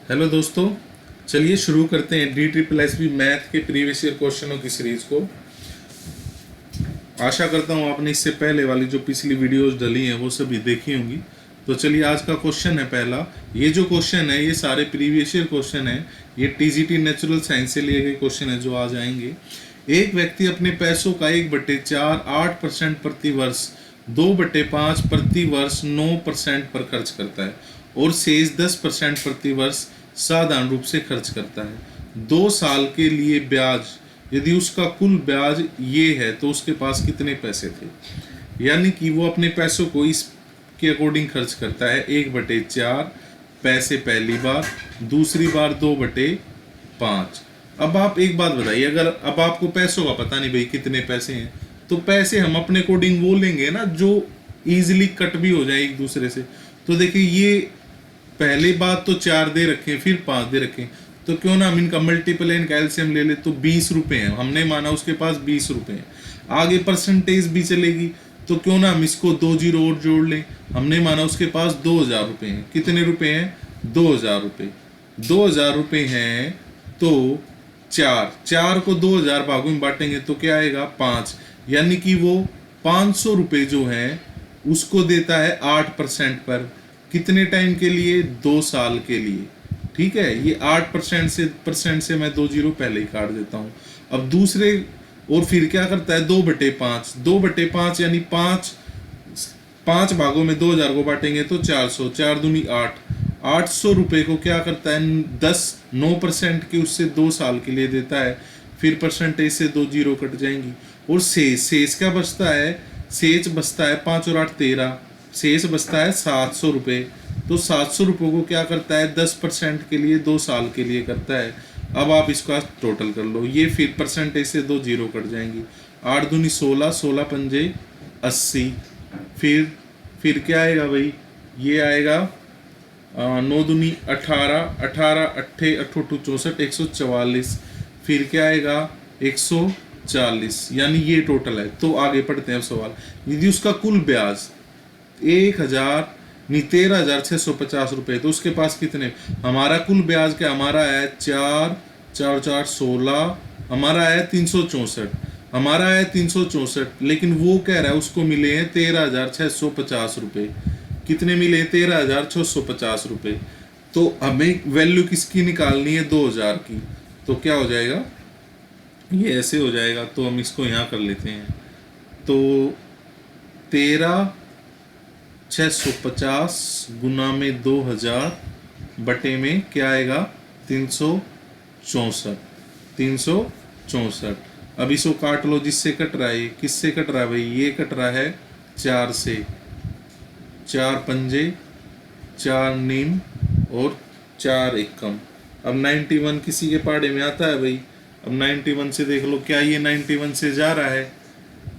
Hello दोस्तों, चलिए शुरू करते हैं DSSB मैथ के प्रीवियस ईयर क्वेश्चनों की सीरीज को। आशा करता हूँ आपने इससे पहले वाली जो पिछली वीडियोस डली हैं वो सभी देखी होंगी। तो चलिए आज का क्वेश्चन है पहला। ये जो क्वेश्चन है ये सारे प्रीवियस ईयर क्वेश्चन है, ये TGT नेचुरल साइंस से लिए गए क्वेश्चन है जो आज आएंगे। एक व्यक्ति अपने पैसों का 1/4 8% प्रति वर्ष 2/5 प्रति वर्ष 9% पर खर्च करता है और शेष 10% प्रति वर्ष साधारण रूप से खर्च करता है। 2 साल के लिए ब्याज, यदि उसका कुल ब्याज ये है तो उसके पास कितने पैसे थे। यानी कि वो अपने पैसों को इसके अकॉर्डिंग खर्च करता है। 1/4 पैसे पहली बार, दूसरी बार 2/5। अब आप एक बात बताइए, अगर अब आपको पैसों का पता नहीं भाई कितने पैसे हैं, तो पैसे हम अपने अकॉर्डिंग वो लेंगे ना जो इजीली कट भी हो जाए एक दूसरे से। तो देखिए ये पहली बात तो 4 दे रखे, फिर 5 दे रखे, तो क्यों ना हम इनका मल्टीपल एंड कैल्शियम ले ले। तो 20 रुपए हैं, हमने माना उसके पास 20 रुपए हैं। आगे परसेंटेज भी चलेगी, तो क्यों ना हम इसको 2 जीरो और जोड़ लें। हमने माना उसके पास 2000 रुपए हैं। कितने रुपए हैं? 2000 रुपए। 2000 रुपए हैं तो 4 को 2000 भागों में बांटेंगे तो क्या आएगा? 5। यानी कि वो 500 रुपए जो है उसको देता है 8% पर। कितने टाइम के लिए? 2 साल के लिए। ठीक है, ये 8% से मैं 2 जीरो पहले ही काट देता हूँ। अब दूसरे और फिर क्या करता है? 2/5। 2/5 यानी 5 भागों में 2000 को बांटेंगे तो 400। 4 दूनी 8। 800 रुपए को क्या करता है? 9% की उससे 2 साल के लिए देता है। फिर परसेंटेज से 2 जीरो कट जाएंगी और शेष क्या बचता है? शेष बचता है 5 और 8 13। शेष बचता है 700 रुपये। तो 700 रुपये को क्या करता है? 10% के लिए 2 साल के लिए करता है। अब आप इसका टोटल कर लो, ये फिर परसेंटेज से 2 जीरो कट जाएंगी। 8 दूनी 16, 16 पंजे 80। फिर क्या आएगा भाई? ये आएगा 9 दूनी 18, 18 अट्ठे 8 64, 144। फिर क्या आएगा? 140। यानी ये टोटल है। तो आगे पढ़ते हैं सवाल। यदि उसका कुल ब्याज 13,650 रुपये, तो उसके पास कितने? हमारा कुल ब्याज क्या? हमारा है 4 4 4 16, हमारा है 364। हमारा है 364, लेकिन वो कह रहा है उसको मिले हैं 13,650 रुपये। कितने मिले? 13,650 रुपये। तो हमें वैल्यू किसकी निकालनी है? 2000 की। तो क्या हो जाएगा? ये ऐसे हो जाएगा। तो हम इसको यहाँ कर लेते हैं। तो 13,650 गुना में 2000 बटे में क्या आएगा? 364। 364। अब इसको काट लो, जिससे कट रहा है। किससे कट रहा है भाई? ये कट रहा है 4 से। 4 पंजे 4 नीम और 4 एकम। अब 91 किसी के पाड़े में आता है भाई। अब 91 से देख लो, क्या ये 91 से जा रहा है?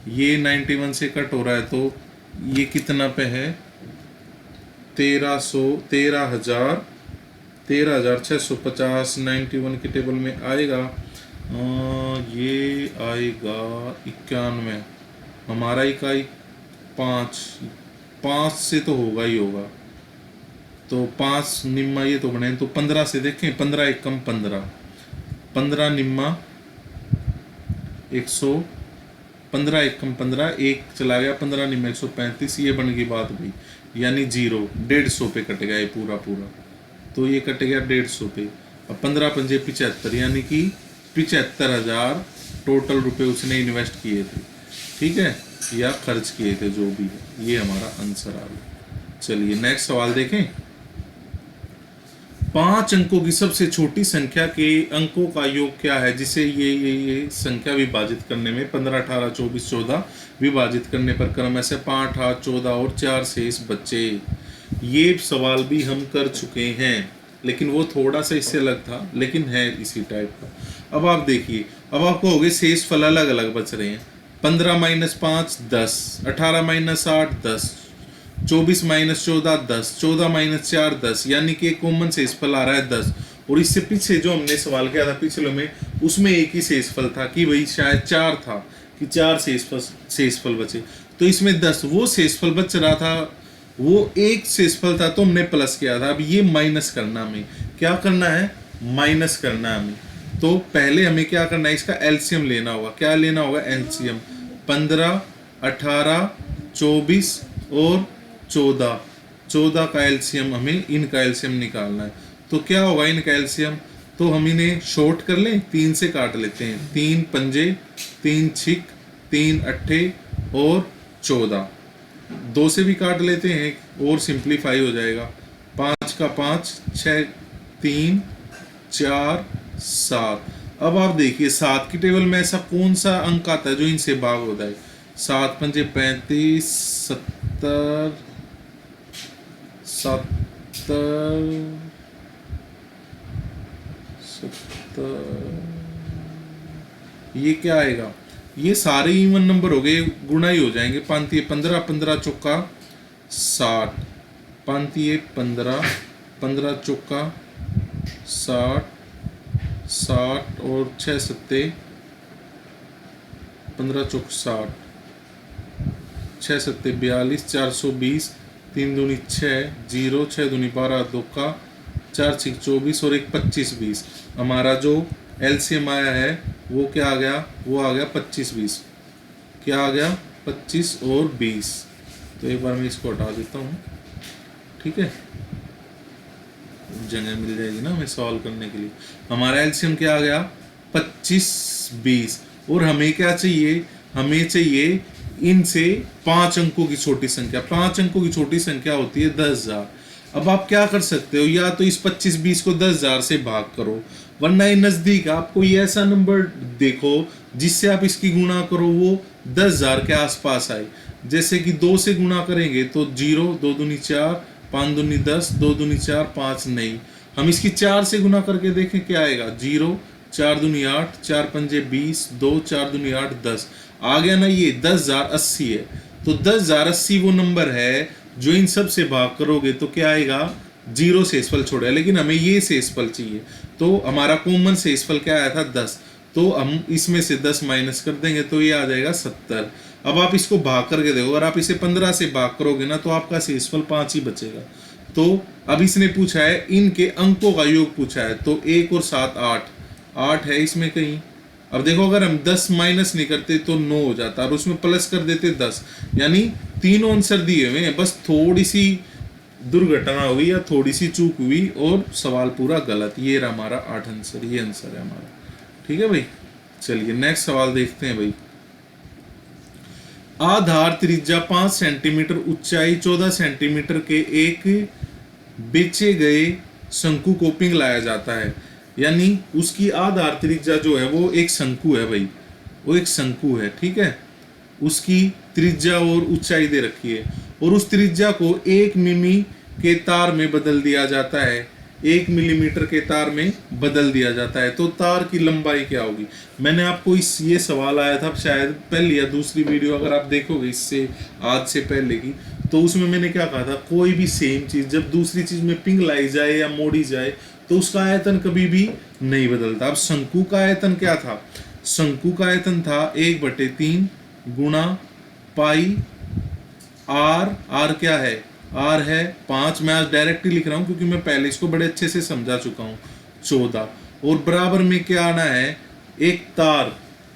ये 91 से कट हो रहा है, तो ये कितना पे है? 13,650 91 के टेबल में आएगा। ये आएगा 91। हमारा इकाई 5 से तो होगा ही होगा। तो 5 निम्मा ये तो बने, तो 15 से देखें। 15 एकम 15, 15 निम्मा 100, 15 एकम 15, एक चला गया। 15 निम्मा 135। ये बन गई बात भाई। यानी 0 150 पे कट गया ये पूरा। तो ये कट गया 150 पे। अब 15 पंजे 75, यानी कि 75,000 टोटल रुपए उसने इन्वेस्ट किए थे। ठीक है, या खर्च किए थे, जो भी है। ये हमारा आंसर आ गया। चलिए नेक्स्ट सवाल देखें। 5 अंकों की सबसे छोटी संख्या के अंकों का योग क्या है, जिसे ये संख्या विभाजित करने में 15 18 24 14 विभाजित करने पर क्रम से 5 8 14 और 4 शेष बच्चे। ये सवाल भी हम कर चुके हैं, लेकिन वो थोड़ा सा इससे अलग था, लेकिन है इसी टाइप का। अब आप देखिए, अब आपको हो गए शेष फल अलग अलग बच रहे हैं। 15 - 5 10, 18 - 8 10, 24 - 14 10, 14 - 4 10। यानी कि एक कॉमन शेषफल आ रहा है 10। और इससे पीछे जो हमने सवाल किया था पिछले में, उसमें एक ही शेषफल था कि भाई शायद 4 था, कि 4 शेषफल बचे। तो इसमें 10 वो शेषफल बच रहा था, वो एक शेषफल था तो हमने प्लस किया था। अब ये माइनस करना में क्या करना है, माइनस करना है हमें। तो पहले हमें क्या करना है, इसका एलसीएम लेना होगा। क्या लेना होगा, एलसीएम। 15, 18, 24 और 14, 14 का एलसीएम, हमें इनका एलसीएम निकालना है। तो क्या होगा इनका एलसीएम, तो हम इन्हें शॉर्ट कर लें, 3 से काट लेते हैं। 3 पंजे, 3 छिक, 3 अट्ठे और 14, 2 से भी काट लेते हैं और सिंप्लीफाई हो जाएगा। 5 का 5, 6, 3, 4, 7। अब आप देखिए 7 की टेबल में ऐसा कौन सा अंक आता है जो इनसे भाग होता है। 7 पंजे 35, 70, ये क्या आएगा, ये सारे इवन नंबर हो गए, गुणा ही हो जाएंगे। 15, 15 चौका 60, 15, 15 चौका 60, 60 और 6 सत्ते 15 चौक 60, 6 सत्ते 42, 420, 3 दूनी 6, 0, 6 दूनी 12, 2 का 4 छिक 24 और 1 25, 20। हमारा जो एलसीएम आया है वो क्या आ गया, वो आ गया 25, 20। क्या आ गया, 25 और 20। तो एक बार मैं इसको हटा देता हूँ, ठीक है, जगह मिल जाएगी ना हमें सॉल्व करने के लिए। हमारा एलसीएम क्या आ गया, 25, 20। और हमें क्या चाहिए, हमें चाहिए इनसे 5 अंकों की छोटी संख्या। 5 अंकों की छोटी संख्या होती है 10,000। अब आप क्या कर सकते हो, या तो इस 25, 20 को 10,000 से भाग करो, वरना ये नजदीक आप कोई ऐसा नंबर देखो जिससे आप इसकी गुणा करो वो 10,000 के आसपास आए। जैसे कि 2 से गुणा करेंगे तो 0, 2 दूनी 4, 5 दूनी 10, 2 दूनी 4, 5 नहीं। हम इसकी 4 से गुणा करके देखें क्या आएगा, 0, 4 दूनी 8, 4 पंजे 20, 2, 4 दूनी 8, 10 आ गया ना। ये 10,080 है। तो 10,080 वो नंबर है जो इन सब से भाग करोगे तो क्या आएगा, 0 शेषफल छोड़ा। लेकिन हमें ये शेषफल चाहिए, तो हमारा कॉमन शेषफल क्या आया था, 10। तो हम इसमें से 10 माइनस कर देंगे तो ये आ जाएगा 70। अब आप इसको भाग करके देखो, अगर आप इसे 15 से भाग करोगे ना तो आपका शेषफल 5 ही बचेगा। तो अब इसने पूछा है इनके अंकों का योग पूछा है, तो 1 और 7 8, 8 है इसमें कहीं। अब देखो अगर हम 10 माइनस नहीं करते तो 9 हो जाता, और उसमें प्लस कर देते 10, यानी तीनों आंसर दिए हुए हैं, बस थोड़ी सी दुर्घटना हुई या थोड़ी सी चूक हुई और सवाल पूरा गलत। ये रहा हमारा 8 आंसर, ये आंसर है हमारा, ठीक है भाई। चलिए नेक्स्ट सवाल देखते हैं भाई। आधार त्रिज्या 5 सेंटीमीटर, ऊंचाई 14 सेंटीमीटर के एक बेचे गए शंकु को पिघलाया जाता है। यानी उसकी आधार त्रिज्या जो है वो एक शंकु है भाई, वो एक शंकु है, ठीक है। उसकी त्रिज्या और ऊंचाई दे रखी है, और उस त्रिज्या को 1 मिमी के तार में बदल दिया जाता है, 1 मिलीमीटर के तार में बदल दिया जाता है। तो तार की लंबाई क्या होगी। मैंने आपको ये सवाल आया था शायद पहली या दूसरी वीडियो, अगर आप देखोगे इससे आज से पहले की, तो उसमें मैंने क्या कहा था, कोई भी सेम चीज जब दूसरी चीज में पिघलाई जाए या मोड़ी जाए तो उसका आयतन कभी भी नहीं बदलता। अब शंकु का आयतन क्या था, शंकु का आयतन था 1/3 गुणा पाई आर। आर क्या है, आर है 5। मैं आज डायरेक्टली लिख रहा हूं क्योंकि मैं पहले इसको बड़े अच्छे से समझा चुका हूं। 14 और बराबर में क्या आना है, एक तार।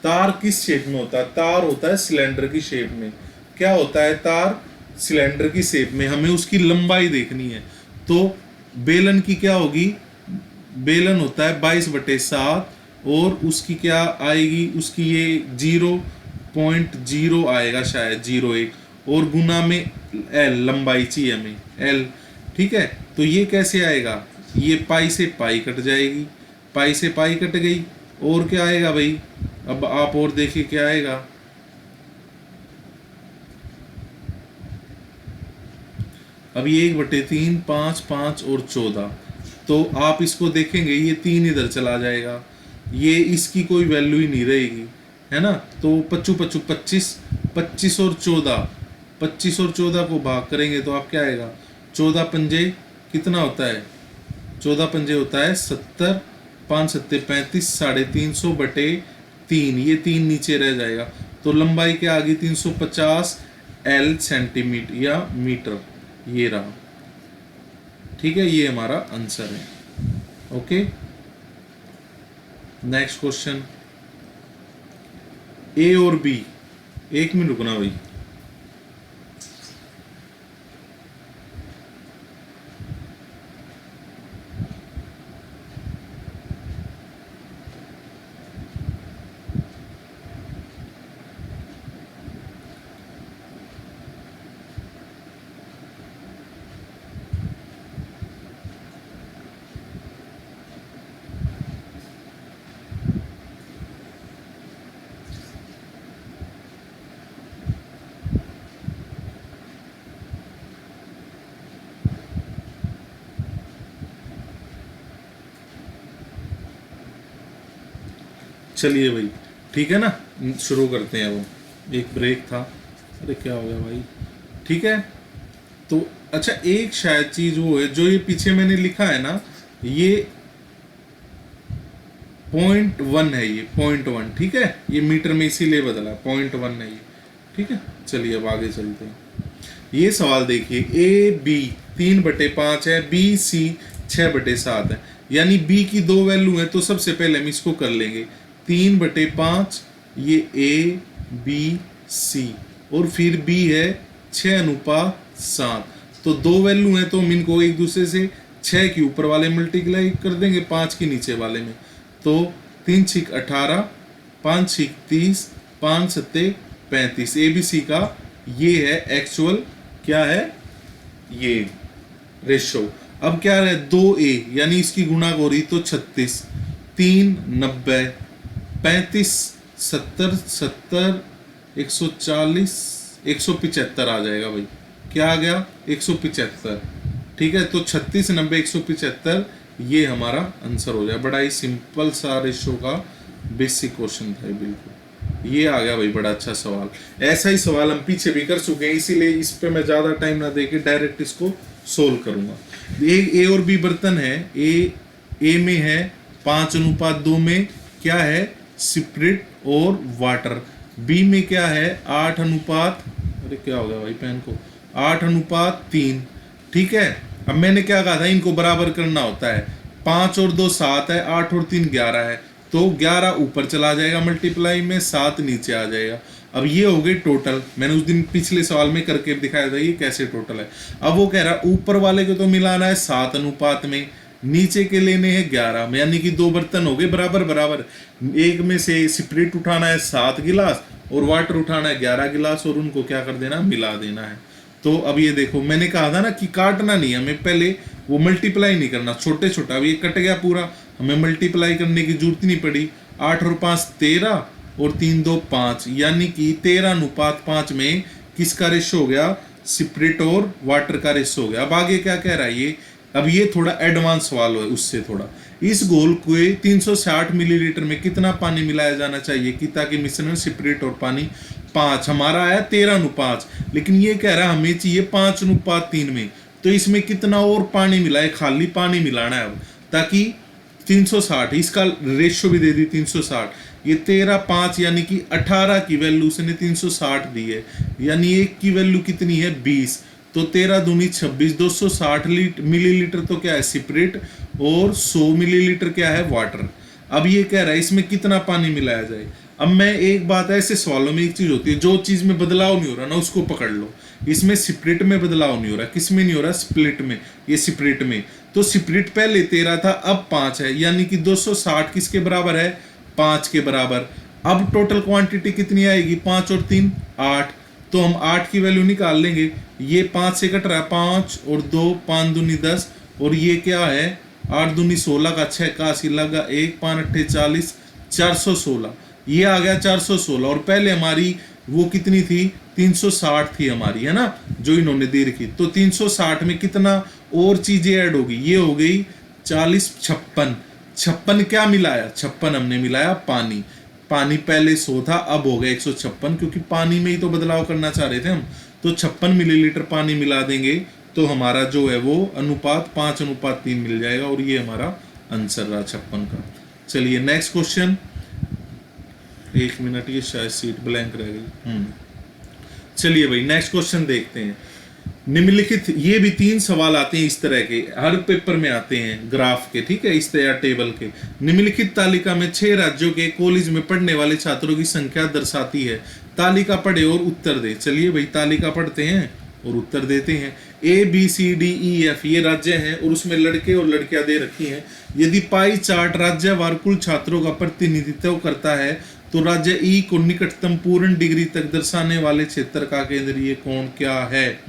तार किस शेप में होता है, तार होता है सिलेंडर की शेप में। क्या होता है, तार सिलेंडर की शेप में। हमें उसकी लंबाई देखनी है, तो बेलन की क्या होगी, बेलन होता है 22/7 और उसकी क्या आएगी, उसकी ये 0.0 आएगा शायद 0.1, और गुना में एल लंबाई चाहिए हमें, एल, ठीक है। तो ये कैसे आएगा, ये पाई से पाई कट जाएगी, पाई से पाई कट गई, और क्या आएगा भाई, अब आप और देखिए क्या आएगा। अब ये 1/3, 5, 5 और 14, तो आप इसको देखेंगे ये 3 इधर चला जाएगा, ये इसकी कोई वैल्यू ही नहीं रहेगी, है ना। तो 25 25 25, 25 और 14, 25 और 14 को भाग करेंगे तो आप क्या आएगा, 14 पंजे कितना होता है, 14 पंजे होता है 70, 5 सत्ते 35, 350/3, ये 3 नीचे रह जाएगा। तो लंबाई क्या आ गई, 350 एल सेंटीमीटर या मीटर, ये रहा, ठीक है। ये हमारा आंसर है। ओके, नेक्स्ट क्वेश्चन, ए और बी, एक मिनट रुकना भाई, चलिए भाई ठीक है ना, शुरू करते हैं। वो एक ब्रेक था, अरे क्या हो गया भाई, ठीक है। तो अच्छा, एक शायद चीज वो है जो ये पीछे मैंने लिखा है ना, ये .1 है, ये .1, ठीक है, ये मीटर में इसीलिए बदला, .1 है ये, ठीक है। चलिए अब आगे चलते हैं। ये सवाल देखिए, ए बी 3/5 है, बी सी 6/7 है, यानी बी की दो वैल्यू है, तो सबसे पहले हम इसको कर लेंगे 3/5, ये ए बी सी, और फिर बी है 6:7, तो दो वैल्यू है, तो हम इनको एक दूसरे से 6 के ऊपर वाले मल्टीप्लाई कर देंगे 5 के नीचे वाले में, तो 3 6 18, 5 6 30, 5 7 35, ए बी सी का ये है एक्चुअल, क्या है ये रेशो। अब क्या है 2a, यानी इसकी गुणा हो रही तो 36, 3 90, 35 70 70, 140 175 आ जाएगा भाई, क्या आ गया 175, ठीक है। तो 36 90 175 ये हमारा आंसर हो जाए। बड़ा ही सिंपल सा रेशो का बेसिक क्वेश्चन था बिल्कुल, ये आ गया भाई, बड़ा अच्छा सवाल। ऐसा ही सवाल हम पीछे भी कर चुके हैं, इसीलिए इस पे मैं ज्यादा टाइम ना देके डायरेक्ट इसको सोल्व करूंगा। ए और बी बर्तन है, ए में है 5:2 में क्या है स्पिरिट और वाटर, बी में क्या है 8 अरे क्या हो गया भाई पेन को 8:3, ठीक है। अब मैंने क्या कहा था, इनको बराबर करना होता है, 5 और 2 7 है, 8 और 3 11 है, तो 11 ऊपर चला जाएगा मल्टीप्लाई में, 7 नीचे आ जाएगा। अब ये हो गए टोटल, मैंने उस दिन पिछले सवाल में करके दिखाया था ये कैसे टोटल है। अब वो कह रहा ऊपर वाले को तो मिलाना है 7 में, नीचे के लेने हैं 11 में, यानी कि दो बर्तन हो गए बराबर बराबर। एक में से स्पिरिट उठाना है 7 गिलास और वाटर उठाना है 11 गिलास, और उनको क्या कर देना, मिला देना है। तो अब ये देखो, मैंने कहा था ना कि काटना नहीं, हमें पहले वो मल्टीप्लाई नहीं करना, छोटे छोटा, अब ये कट गया पूरा, हमें मल्टीप्लाई करने की जरूरत नहीं पड़ी। 8 और 5 13 और 3 2 5, यानी कि 13:5 में किसका रेशो हो गया, स्पिरिट और वाटर का रेशो हो गया। अब आगे क्या कह रहा है ये, अब ये थोड़ा एडवांस सवाल है उससे थोड़ा, इस घोल को 360 मिलीलीटर में कितना पानी मिलाया जाना चाहिए कि ताकि मिश्रण स्पिरिट और पानी 5, हमारा आया 13:5, लेकिन ये कह रहा है हमें चाहिए 5:3 में, तो इसमें कितना और पानी मिलाए, खाली पानी मिलाना है अब, ताकि 360, इसका रेशो भी दे दी 360, ये 13 5 यानी कि 18 की वैल्यू उसने 360 दी है, यानी एक की वैल्यू कितनी है 20, तो 13 दूनी 26, 260 मिलीलीटर तो क्या है स्पिरिट और 100 मिलीलीटर क्या है वाटर। अब ये कह रहा है इसमें कितना पानी मिलाया जाए। अब मैं एक बात है, ऐसे सवालों में एक चीज होती है, जो चीज में बदलाव नहीं हो रहा ना उसको पकड़ लो। इसमें स्पिरिट में बदलाव नहीं हो रहा, किस में नहीं हो रहा, स्प्लिट में, ये स्पिरिट में। तो स्पिरिट पहले 13 था, अब 5 है, यानी कि 260 किसके बराबर है, 5 के बराबर। अब टोटल क्वांटिटी कितनी आएगी, 5 और 3 8, तो हम 8 की वैल्यू निकाल लेंगे, ये 5 से कट रहा है, 5 और 2 5 दूनी 10, और ये क्या है 8 दूनी 16 का 6 का 80 लगा 1 5 8 40, 416, ये आ गया 416। और पहले हमारी वो कितनी थी 360 थी हमारी, है ना, जो इन्होंने दे रखी। तो 360 में कितना और चीजें ऐड होगी, ये हो गई 40 56 क्या मिलाया, 56 हमने मिलाया पानी, पानी पहले 100 था, अब हो गया 156, क्योंकि पानी में ही तो बदलाव करना चाह रहे थे हम। तो 56 मिलीलीटर पानी मिला देंगे तो हमारा जो है वो अनुपात 5:3 मिल जाएगा, और ये हमारा आंसर रहा 56 का। चलिए नेक्स्ट क्वेश्चन, 1 मिनट, ये शायद सीट ब्लैंक रह गई। चलिए भाई नेक्स्ट क्वेश्चन देखते हैं। निम्नलिखित, ये भी 3 सवाल आते हैं इस तरह के, हर पेपर में आते हैं ग्राफ के, ठीक है, इस तरह टेबल के। निम्नलिखित तालिका में 6 राज्यों के कॉलेज में पढ़ने वाले छात्रों की संख्या दर्शाती है। तालिका पढ़े और उत्तर दे। चलिए भाई तालिका पढ़ते हैं और उत्तर देते हैं। ABCDEF ये राज्य हैं और उसमें लड़के और लड़कियां दे रखी हैं। यदि पाई चार्ट राज्यवार कुल छात्रों का प्रतिनिधित्व करता है तो राज्य ई को निकटतम पूर्ण डिग्री तक दर्शाने वाले क्षेत्र का केंद्रीय कोण क्या है?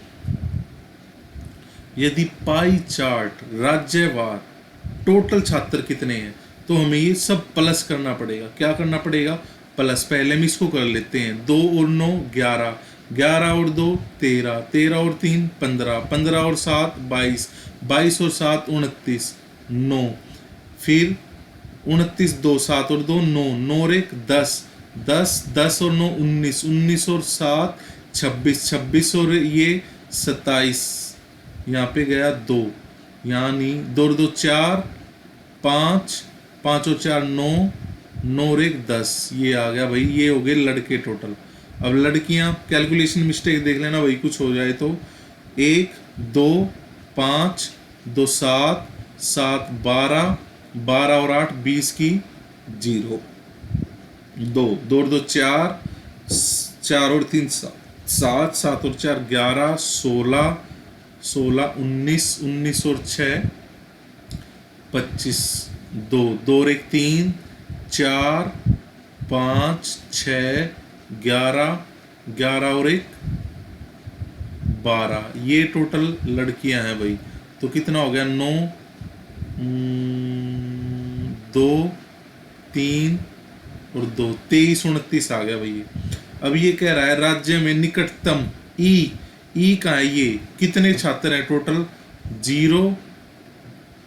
यदि पाई चार्ट राज्यवार टोटल छात्र कितने हैं तो हमें ये सब प्लस करना पड़ेगा। क्या करना पड़ेगा? प्लस। पहले हम इसको कर लेते हैं। 2 और 9 11, 11 और 2 13, 13 और 3 15, 15 और 7 22, 22 और 7 29, 9, फिर 29 2 7 और 2 9, 9 और 1 10, 10 10 और 9 19, 19 और 7 26, 26 और ये 27, यहाँ पे गया 2, यानी 2 और 2 4, 5, 5 और 4 9, 9 और 1 10, ये आ गया भाई। ये हो गए लड़के टोटल। अब लड़कियां कैलकुलेशन मिस्टेक देख लेना भाई, कुछ हो जाए तो 1 2 5 2 7 7 12, 12 और 8 20 की 0, 2 2 और 2 4, 4 और 3 7, 7 और 4 11, 16, 16 19, 19 और 6 25, 2 2 और 1 3, 4 5 6 11, 11 और 1 12, ये टोटल लड़कियां हैं भाई। तो कितना हो गया? 9 2 3 और 2 23 29 आ गया भाई। अब ये कह रहा है राज्य में निकटतम ई का है, ये कितने छात्र हैं टोटल? 0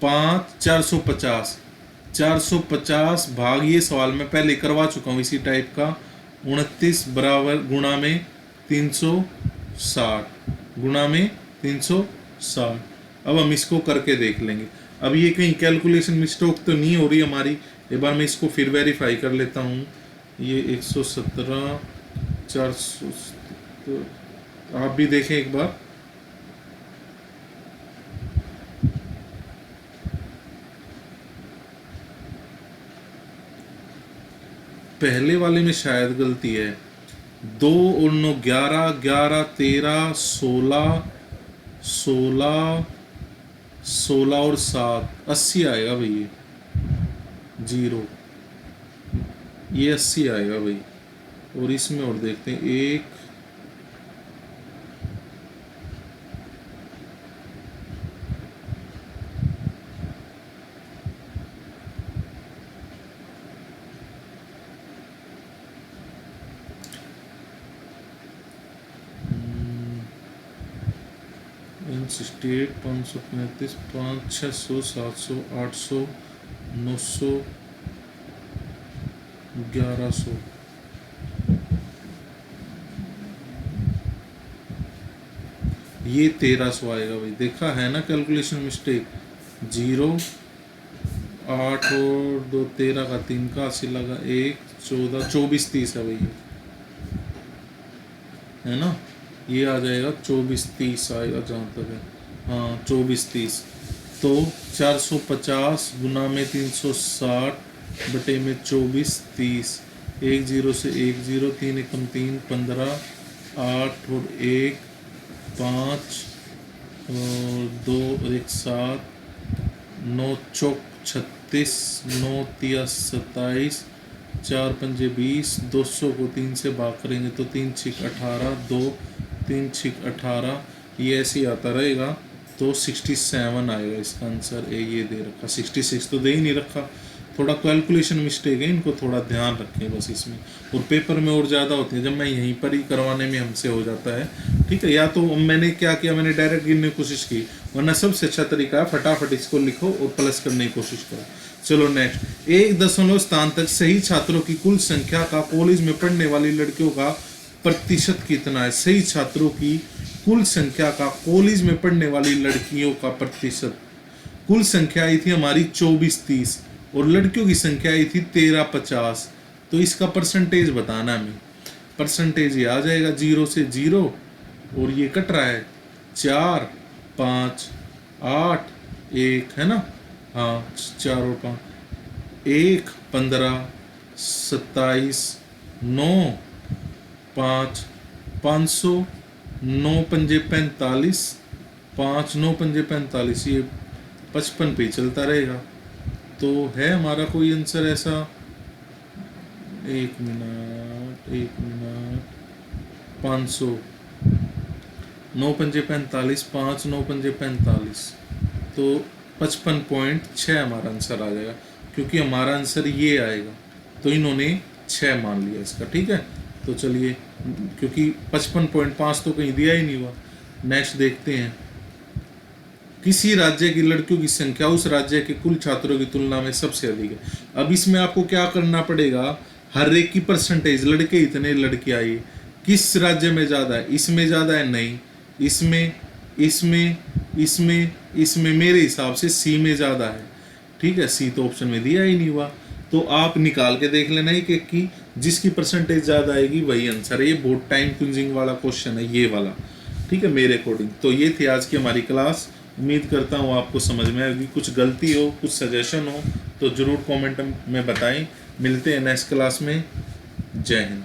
5 450, 450 भाग, ये सवाल मैं पहले करवा चुका हूँ इसी टाइप का, 29 बराबर गुणा में 360, गुणा में 360। अब हम इसको करके देख लेंगे। अब ये कहीं कैलकुलेशन मिस्टेक तो नहीं हो रही हमारी, एक बार मैं इसको फिर वेरीफाई कर लेता हूँ। ये 117 400, तो आप भी देखें एक बार। पहले वाले में शायद गलती है। 2 और 9 11, 11 13 16, 16, 16 और 7 80 आएगा भाई। ये 0, ये 80 आएगा भाई। और इसमें और देखते हैं, 1 68 535 5 600 700 800 900 1100, ये 1300 आएगा भाई। देखा है ना कैलकुलेशन मिस्टेक? 0 8 और 2 13 का 3 का 80 लगा, 1 14 24 30 है भाई, है ना? ये आ जाएगा 24 30 आएगा जहाँ तक है, हाँ 24 30। तो 450 गुना में 360 बटे में 24 30, 1 0 से 1 0, 3 एकम 3 15, 8 और 1 5 और 2 और 1 7, 9 चौक 36, 9 तिया 27, 4 पंजे 20, 200 को 3 से भाग करेंगे तो 3 छिक 18, 2 3 छिक 18, ये ऐसे ही आता रहेगा। तो 67 आएगा इसका आंसर। ये दे रखा 66 तो दे ही नहीं रखा, थोड़ा कैलकुलेशन मिस्टेक है, इनको थोड़ा ध्यान रखें बस इसमें। और पेपर में और ज़्यादा होती है, जब मैं यहीं पर ही करवाने में हमसे हो जाता है, ठीक है। या तो मैंने क्या किया, मैंने डायरेक्ट गिनने की कोशिश की, वरना सबसे अच्छा तरीका है फटाफट इसको लिखो और प्लस करने की कोशिश करो। चलो नेक्स्ट, 1 दशमलव स्थान तक सही छात्रों की कुल संख्या का कॉलेज में पढ़ने वाली लड़कियों का प्रतिशत कितना है? सही छात्रों की कुल संख्या का कॉलेज में पढ़ने वाली लड़कियों का प्रतिशत, कुल संख्या आई थी हमारी 24 30 और लड़कियों की संख्या आई थी 13 50। तो इसका परसेंटेज बताना हमें। परसेंटेज ये आ जाएगा 0 से 0 और ये कट रहा है 4 5 8 1 है ना, हाँ 4 और 5 1 15 27 9 5 500 9 पंजे 45 5 9 पंजे 45, ये 55 पे चलता रहेगा। तो है हमारा कोई आंसर ऐसा? 1 मिनट 500 9 पंजे 45 5 9 पंजे 45, तो 55.6 हमारा आंसर आ जाएगा, क्योंकि हमारा आंसर ये आएगा। तो इन्होंने 6 मान लिया इसका, ठीक है। तो चलिए, क्योंकि 55.5 तो कहीं दिया ही नहीं हुआ। नेक्स्ट देखते हैं, किसी राज्य की लड़कियों की संख्या उस राज्य के कुल छात्रों की तुलना में सबसे अधिक है। अब इसमें आपको क्या करना पड़ेगा, हर एक की परसेंटेज, लड़के इतने लड़कियां आई, किस राज्य में ज़्यादा है, इसमें ज़्यादा है नहीं, इसमें इसमें इसमें इसमें मेरे हिसाब से सी में ज़्यादा है, ठीक है। सी तो ऑप्शन में दिया ही नहीं हुआ, तो आप निकाल के देख लेना एक एक की, जिसकी परसेंटेज ज़्यादा आएगी वही आंसर है। ये बहुत टाइम कंज्यूमिंग वाला क्वेश्चन है ये वाला, ठीक है, मेरे अकॉर्डिंग। तो ये थी आज की हमारी क्लास। उम्मीद करता हूँ आपको समझ में आएगी। कुछ गलती हो, कुछ सजेशन हो तो ज़रूर कमेंट में बताएं। मिलते हैं नेक्स्ट क्लास में। जय हिंद।